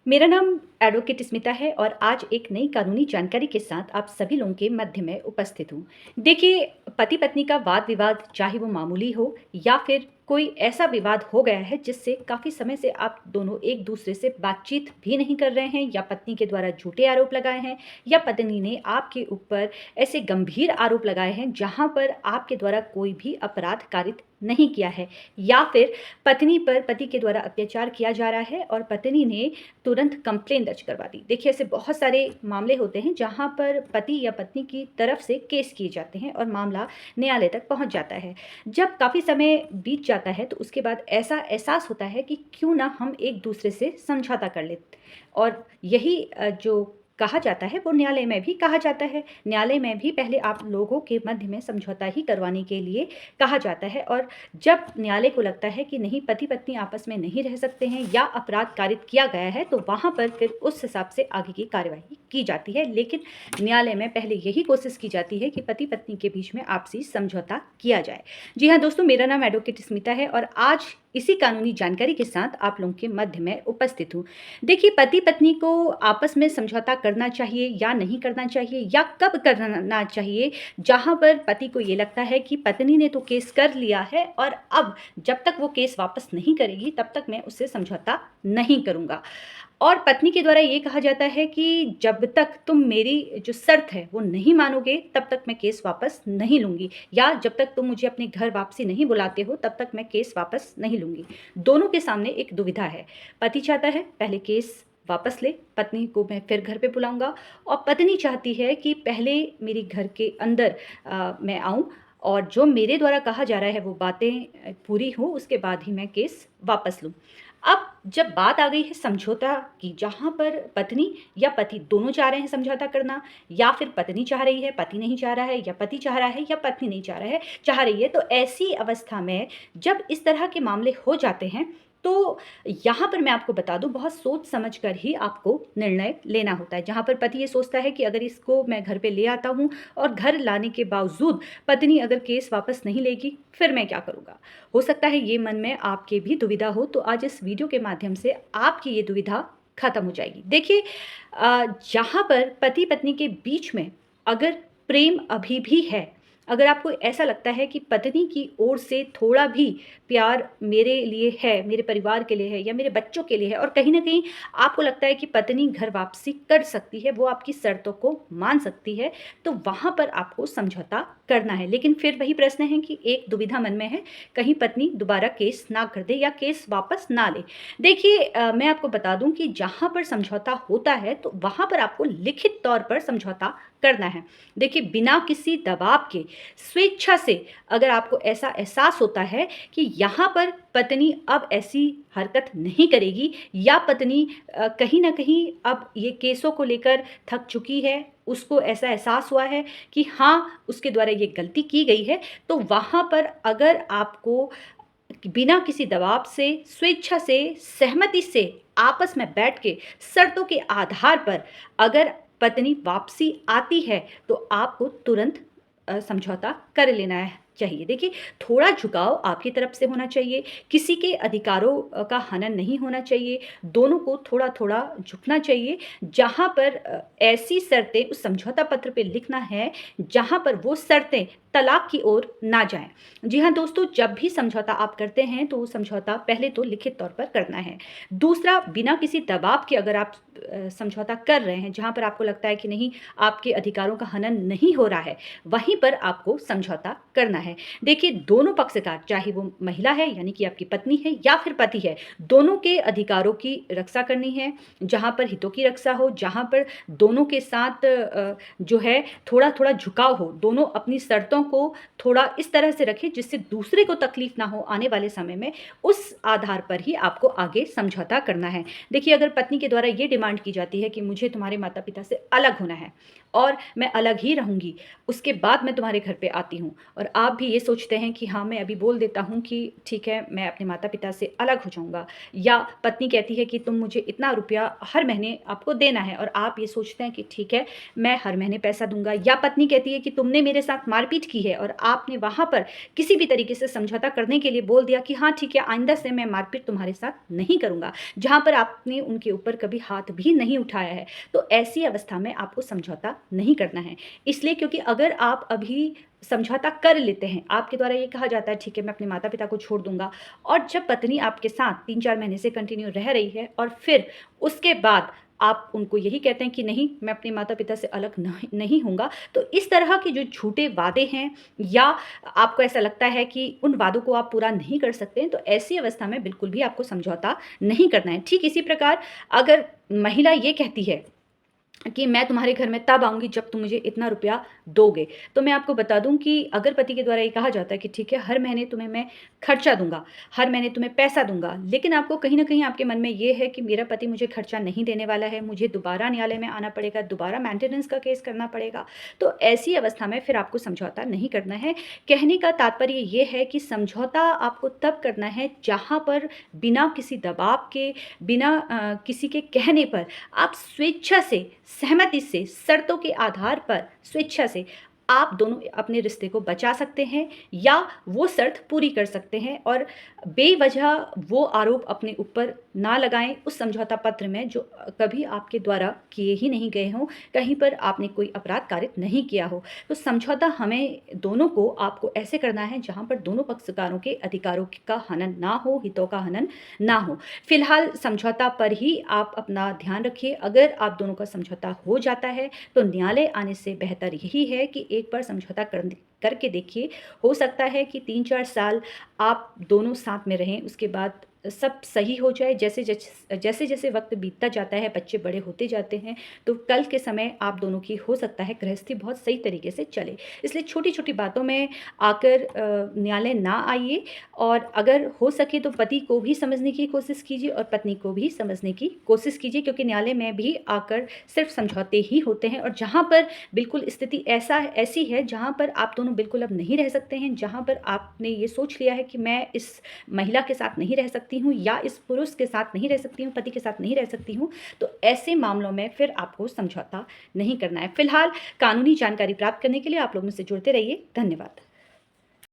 मेरा नाम एडवोकेट स्मिता है और आज एक नई कानूनी जानकारी के साथ आप सभी लोगों के मध्य में उपस्थित हूँ। देखिए, पति पत्नी का वाद विवाद चाहे वो मामूली हो या फिर कोई ऐसा विवाद हो गया है जिससे काफ़ी समय से आप दोनों एक दूसरे से बातचीत भी नहीं कर रहे हैं, या पत्नी के द्वारा झूठे आरोप लगाए हैं या पत्नी ने आपके ऊपर ऐसे गंभीर आरोप लगाए हैं जहां पर आपके द्वारा कोई भी अपराध कारित नहीं किया है, या फिर पत्नी पर पति के द्वारा अत्याचार किया जा रहा है और पत्नी ने तुरंत कंप्लेन दर्ज करवा दी। देखिए, ऐसे बहुत सारे मामले होते हैं जहां पर पति या पत्नी की तरफ से केस किए जाते हैं और मामला न्यायालय तक पहुंच जाता है। जब काफ़ी समय बीत जाता है तो उसके बाद ऐसा एहसास होता है कि क्यों ना हम एक दूसरे से समझौता कर लें, और यही जो कहा जाता है वो न्यायालय में भी कहा जाता है। न्यायालय में भी पहले आप लोगों के मध्य में समझौता ही करवाने के लिए कहा जाता है, और जब न्यायालय को लगता है कि नहीं, पति पत्नी आपस में नहीं रह सकते हैं या अपराध कारित किया गया है, तो वहाँ पर फिर उस हिसाब से आगे की कार्यवाही की जाती है। लेकिन न्यायालय में पहले यही कोशिश की जाती है कि पति पत्नी के बीच में आपसी समझौता किया जाए। जी हाँ दोस्तों, मेरा नाम एडवोकेट स्मिता है और आज इसी कानूनी जानकारी के साथ आप लोगों के मध्य में उपस्थित हूँ। देखिए, पति पत्नी को आपस में समझौता करना चाहिए या नहीं करना चाहिए, या कब करना चाहिए, जहाँ पर पति को ये लगता है कि पत्नी ने तो केस कर लिया है और अब जब तक वो केस वापस नहीं करेगी तब तक मैं उससे समझौता नहीं करूँगा। और पत्नी के द्वारा ये कहा जाता है कि जब तक तुम मेरी जो शर्त है वो नहीं मानोगे तब तक मैं केस वापस नहीं लूँगी, या जब तक तुम मुझे अपने घर वापसी नहीं बुलाते हो तब तक मैं केस वापस नहीं लूँगी। दोनों के सामने एक दुविधा है। पति चाहता है पहले केस वापस ले, पत्नी को मैं फिर घर पे बुलाऊंगा, और पत्नी चाहती है कि पहले मेरी घर के अंदर मैं आऊं और जो मेरे द्वारा कहा जा रहा है वो बातें पूरी हो, उसके बाद ही मैं केस वापस लूं। अब जब बात आ गई है समझौता की, जहाँ पर पत्नी या पति दोनों चाह रहे हैं समझौता करना, या फिर पत्नी चाह रही है पति नहीं चाह रहा है, या पति चाह रहा है या पत्नी नहीं चाह रही है, तो ऐसी अवस्था में जब इस तरह के मामले हो जाते हैं तो यहाँ पर मैं आपको बता दूं, बहुत सोच समझ कर ही आपको निर्णय लेना होता है। जहाँ पर पति ये सोचता है कि अगर इसको मैं घर पे ले आता हूँ और घर लाने के बावजूद पत्नी अगर केस वापस नहीं लेगी, फिर मैं क्या करूँगा। हो सकता है ये मन में आपके भी दुविधा हो, तो आज इस वीडियो के माध्यम से आपकी ये दुविधा खत्म हो जाएगी। देखिए, जहाँ पर पति पत्नी के बीच में अगर प्रेम अभी भी है, अगर आपको ऐसा लगता है कि पत्नी की ओर से थोड़ा भी प्यार मेरे लिए है, मेरे परिवार के लिए है या मेरे बच्चों के लिए है, और कहीं न कहीं आपको लगता है कि पत्नी घर वापसी कर सकती है, वो आपकी शर्तों को मान सकती है, तो वहाँ पर आपको समझौता करना है। लेकिन फिर वही प्रश्न है कि एक दुविधा मन में है, कहीं पत्नी दोबारा केस ना कर दे या केस वापस ना ले। देखिए, मैं आपको बता दूँ कि जहाँ पर समझौता होता है तो वहाँ पर आपको लिखित तौर पर समझौता करना है। देखिए, बिना किसी दबाव के, स्वेच्छा से, अगर आपको ऐसा एहसास होता है कि यहाँ पर पत्नी अब ऐसी हरकत नहीं करेगी, या पत्नी कहीं न कहीं अब ये केसों को लेकर थक चुकी है, उसको ऐसा एहसास हुआ है कि हाँ, उसके द्वारा ये गलती की गई है, तो वहाँ पर अगर आपको बिना किसी दबाव से, स्वेच्छा से, सहमति से आपस में बैठ के शर्तों के आधार पर अगर पत्नी वापसी आती है तो आपको तुरंत समझौता कर लेना चाहिए। देखिए, थोड़ा झुकाव आपकी तरफ से होना चाहिए, किसी के अधिकारों का हनन नहीं होना चाहिए, दोनों को थोड़ा थोड़ा झुकना चाहिए। जहाँ पर ऐसी शर्तें उस समझौता पत्र पे लिखना है जहाँ पर वो शर्तें तलाक की ओर ना जाएं। जी हाँ दोस्तों, जब भी समझौता आप करते हैं तो वो समझौता पहले तो लिखित तौर पर करना है। दूसरा, बिना किसी दबाव के अगर आप समझौता कर रहे हैं जहाँ पर आपको लगता है कि नहीं, आपके अधिकारों का हनन नहीं हो रहा है, वहीं पर आपको समझौता करना है। देखिए, दोनों पक्षकार, चाहे वो महिला है यानी कि आपकी पत्नी है या फिर पति है, दोनों के अधिकारों की रक्षा करनी है। जहाँ पर हितों की रक्षा हो, जहाँ पर दोनों के साथ जो है थोड़ा थोड़ा झुकाव हो, दोनों अपनी शर्तों को थोड़ा इस तरह से रखें जिससे दूसरे को तकलीफ ना हो आने वाले समय में, उस आधार पर ही आपको आगे समझौता करना है। देखिए, अगर पत्नी के द्वारा ये डिमांड डिमांड की जाती है कि मुझे तुम्हारे माता-पिता से अलग होना है और मैं अलग ही रहूँगी, उसके बाद मैं तुम्हारे घर पे आती हूँ। और आप भी ये सोचते हैं कि हाँ, मैं अभी बोल देता हूँ कि ठीक है, मैं अपने माता-पिता से अलग हो जाऊँगा। या पत्नी कहती है कि तुम मुझे इतना रुपया हर महीने आपको देना है और आप ये सोचते हैं कि ठीक है, मैं हर महीने पैसा दूँगा। या पत्नी कहती है कि तुमने मेरे साथ मारपीट की है और आपने वहाँ पर किसी भी तरीके से समझौता करने के लिए बोल दिया कि हाँ ठीक है, आइंदा से मैं मारपीट तुम्हारे साथ नहीं करूँगा, जहाँ पर आपने उनके ऊपर कभी हाथ भी नहीं उठाया है। तो ऐसी अवस्था में आपको समझौता नहीं करना है। इसलिए क्योंकि अगर आप अभी समझौता कर लेते हैं, आपके द्वारा ये कहा जाता है ठीक है मैं अपने माता-पिता को छोड़ दूँगा, और जब पत्नी आपके साथ 3-4 महीने से कंटिन्यू रह रही है और फिर उसके बाद आप उनको यही कहते हैं कि नहीं मैं अपने माता-पिता से अलग नहीं होऊँगा, तो इस तरह के जो झूठे वादे हैं या आपको ऐसा लगता है कि उन वादों को आप पूरा नहीं कर सकते हैं, तो ऐसी अवस्था में बिल्कुल भी आपको समझौता नहीं करना है। ठीक इसी प्रकार अगर महिला ये कहती है कि मैं तुम्हारे घर में तब आऊँगी जब तुम मुझे इतना रुपया दोगे। तो मैं आपको बता दूँ कि अगर पति के द्वारा ये कहा जाता है कि ठीक है, हर महीने तुम्हें मैं खर्चा दूँगा, हर महीने तुम्हें पैसा दूँगा, लेकिन आपको कहीं न कहीं आपके मन में ये है कि मेरा पति मुझे खर्चा नहीं देने वाला है, मुझे दोबारा न्यायालय में आना पड़ेगा, दोबारा मेंटेनेंस का केस करना पड़ेगा। तो ऐसी अवस्था में फिर आपको समझौता नहीं करना है। कहने का तात्पर्य ये है कि समझौता आपको तब करना है जहाँ पर बिना किसी दबाव के, बिना किसी के कहने पर आप स्वेच्छा से, सहमति से, शर्तों के आधार पर स्वेच्छा से आप दोनों अपने रिश्ते को बचा सकते हैं या वो शर्त पूरी कर सकते हैं, और बेवजह वो आरोप अपने ऊपर ना लगाएं उस समझौता पत्र में जो कभी आपके द्वारा किए ही नहीं गए हों, कहीं पर आपने कोई अपराध कारित नहीं किया हो। तो समझौता हमें दोनों को, आपको ऐसे करना है जहाँ पर दोनों पक्षकारों के अधिकारों का हनन ना हो, हितों का हनन ना हो। फिलहाल समझौता पर ही आप अपना ध्यान रखिए। अगर आप दोनों का समझौता हो जाता है तो न्यायालय आने से बेहतर यही है कि एक बार समझौता करके देखिए। हो सकता है कि 3-4 साल आप दोनों साथ में रहें, उसके बाद सब सही हो जाए। जैसे-जैसे वक़्त बीतता जाता है, बच्चे बड़े होते जाते हैं, तो कल के समय आप दोनों की हो सकता है गृहस्थी बहुत सही तरीके से चले। इसलिए छोटी-छोटी बातों में आकर न्यायालय ना आइए, और अगर हो सके तो पति को भी समझने की कोशिश कीजिए और पत्नी को भी समझने की कोशिश कीजिए, क्योंकि न्यायालय में भी आकर सिर्फ़ समझौते ही होते हैं। और जहाँ पर बिल्कुल स्थिति ऐसी है जहाँ पर आप दोनों बिल्कुल अब नहीं रह सकते हैं, जहाँ पर आपने ये सोच लिया है कि मैं इस महिला के साथ नहीं रह सकती हूँ या इस पुरुष के साथ नहीं रह सकती हूँ, पति के साथ नहीं रह सकती हूँ, तो ऐसे मामलों में फिर आपको समझौता नहीं करना है। फिलहाल कानूनी जानकारी प्राप्त करने के लिए आप लोग मुझसे जुड़ते रहिए। धन्यवाद।